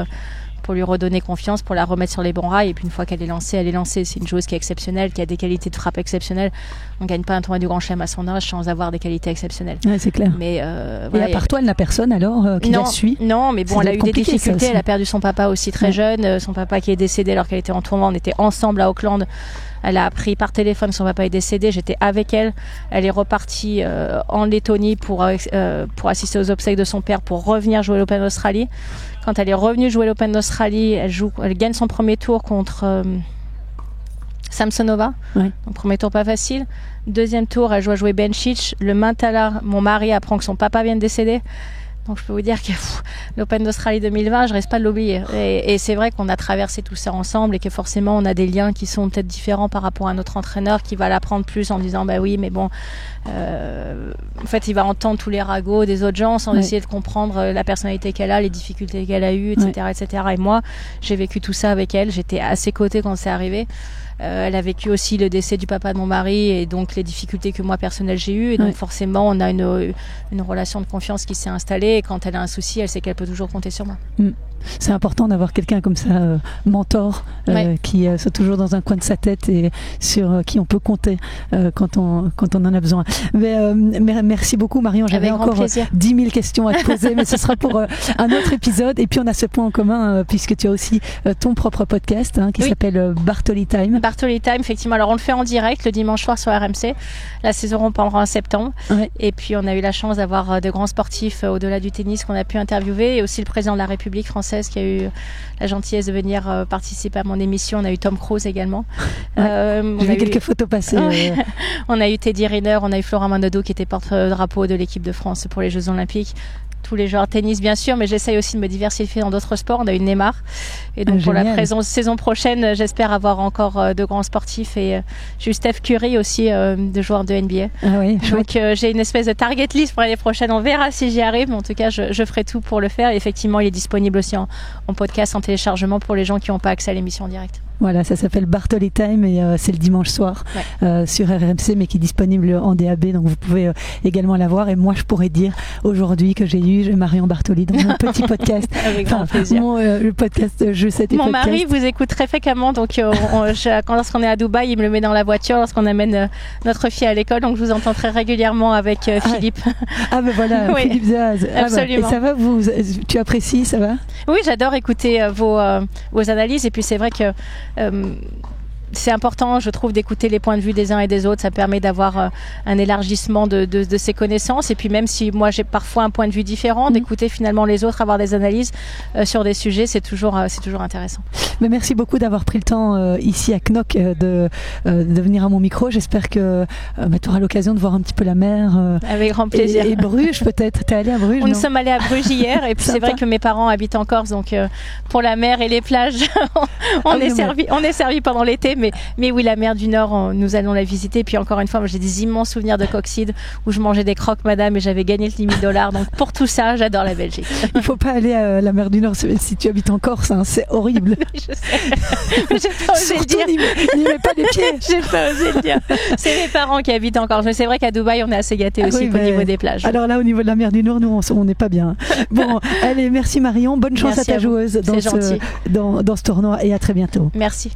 [SPEAKER 2] lui redonner confiance, pour la remettre sur les bons rails. Et puis une fois qu'elle est lancée, elle est lancée. C'est une joueuse qui est exceptionnelle, qui a des qualités de frappe exceptionnelles. On gagne pas un tournoi du Grand Chelem à son âge sans avoir des qualités exceptionnelles.
[SPEAKER 1] C'est clair.
[SPEAKER 2] Mais
[SPEAKER 1] et à part toi, elle n'a personne alors qui la suit?
[SPEAKER 2] Non, mais bon, elle a eu des difficultés. Elle a perdu son papa aussi très jeune. Son papa qui est décédé alors qu'elle était en tournoi. On était ensemble à Auckland. Elle a appris par téléphone, son papa est décédé, j'étais avec elle. Elle est repartie en Lettonie pour assister aux obsèques de son père, pour revenir jouer l'Open d'Australie. Quand elle est revenue jouer l'Open d'Australie, elle gagne son premier tour contre Samsonova. Donc premier tour pas facile. Deuxième tour, elle joue à jouer Bencic. Le matin, mon mari apprend que son papa vient de décéder. Donc je peux vous dire que l'Open d'Australie 2020, je reste pas de l'oublier. Et c'est vrai qu'on a traversé tout ça ensemble, et que forcément on a des liens qui sont peut-être différents par rapport à notre entraîneur, qui va l'apprendre plus en disant oui, mais bon, en fait il va entendre tous les ragots des autres gens sans essayer de comprendre la personnalité qu'elle a, les difficultés qu'elle a eues, etc. Et moi, j'ai vécu tout ça avec elle. J'étais à ses côtés quand c'est arrivé. Elle a vécu aussi le décès du papa de mon mari, et donc les difficultés que moi personnelles j'ai eues, et donc forcément on a une relation de confiance qui s'est installée, et quand elle a un souci, elle sait qu'elle peut toujours compter sur moi.
[SPEAKER 1] C'est important d'avoir quelqu'un comme ça, mentor, qui soit toujours dans un coin de sa tête et sur qui on peut compter quand on en a besoin. Mais merci beaucoup Marion, j'avais encore 10 000 questions à te poser, mais ce sera pour un autre épisode. Et puis on a ce point en commun, puisque tu as aussi ton propre podcast qui s'appelle Bartoli Time. Bartoli
[SPEAKER 2] Time, effectivement. Alors on le fait en direct le dimanche soir sur RMC. La saison reprendra en septembre. Et puis on a eu la chance d'avoir de grands sportifs au-delà du tennis qu'on a pu interviewer, et aussi le président de la République française qui a eu la gentillesse de venir participer à mon émission. On a eu Tom Cruise également.
[SPEAKER 1] J'ai vu quelques photos passer.
[SPEAKER 2] On a eu Teddy Riner, on a eu Florent Manodou qui était porte-drapeau de l'équipe de France pour les Jeux Olympiques. Tous les joueurs tennis bien sûr, mais j'essaye aussi de me diversifier dans d'autres sports. On a eu Neymar, et donc pour la saison prochaine, j'espère avoir encore de grands sportifs, et j'ai eu Steph Curry aussi, de joueurs de NBA. Donc j'ai une espèce de target list pour l'année prochaine. On verra si j'y arrive, mais en tout cas je ferai tout pour le faire. Et effectivement, il est disponible aussi en podcast, en téléchargement pour les gens qui n'ont pas accès à l'émission en direct.
[SPEAKER 1] Voilà, ça s'appelle Bartoli Time, et c'est le dimanche soir sur RMC, mais qui est disponible en DAB, donc vous pouvez également la voir. Et moi, je pourrais dire aujourd'hui que j'ai eu Marion Bartoli dans mon petit podcast.
[SPEAKER 2] Avec grand plaisir.
[SPEAKER 1] Le podcast Je sais tes podcasts.
[SPEAKER 2] Mon mari vous écoute très fréquemment, donc lorsqu'on est à Dubaï, il me le met dans la voiture lorsqu'on amène notre fille à l'école, donc je vous entends très régulièrement avec Philippe.
[SPEAKER 1] Ben voilà, Philippe Zaz.
[SPEAKER 2] Absolument.
[SPEAKER 1] Et ça va, tu apprécies, ça va?
[SPEAKER 2] Oui, j'adore écouter vos analyses, et puis c'est vrai que c'est important, je trouve, d'écouter les points de vue des uns et des autres. Ça permet d'avoir un élargissement de ses connaissances. Et puis même si moi j'ai parfois un point de vue différent, d'écouter finalement les autres, avoir des analyses sur des sujets, c'est toujours intéressant.
[SPEAKER 1] Mais merci beaucoup d'avoir pris le temps ici à Knock de venir à mon micro. J'espère que tu auras l'occasion de voir un petit peu la mer.
[SPEAKER 2] Avec grand plaisir.
[SPEAKER 1] Et Bruges peut-être. T'es allé à Bruges?
[SPEAKER 2] Nous sommes allés à Bruges hier. Et puis c'est vrai que mes parents habitent en Corse, donc pour la mer et les plages, on est servi pendant l'été. Mais oui, la mer du Nord, nous allons la visiter. Et puis encore une fois, moi, j'ai des immenses souvenirs de Coxide où je mangeais des croques madame et j'avais gagné le 10 000 $. Donc pour tout ça, j'adore la Belgique.
[SPEAKER 1] Il faut pas aller à la mer du Nord si tu habites en Corse, hein, c'est horrible.
[SPEAKER 2] Je sais. J'ai pas osé le dire.
[SPEAKER 1] N'y mets pas les pieds.
[SPEAKER 2] J'ai pas osé le dire. C'est mes parents qui habitent en Corse. Mais c'est vrai qu'à Dubaï, on est assez gâtés aussi au niveau des plages.
[SPEAKER 1] Alors là, au niveau de la mer du Nord, nous, on n'est pas bien. Bon, allez, merci Marion. Bonne chance à ta joueuse dans ce tournoi et à très bientôt.
[SPEAKER 2] Merci.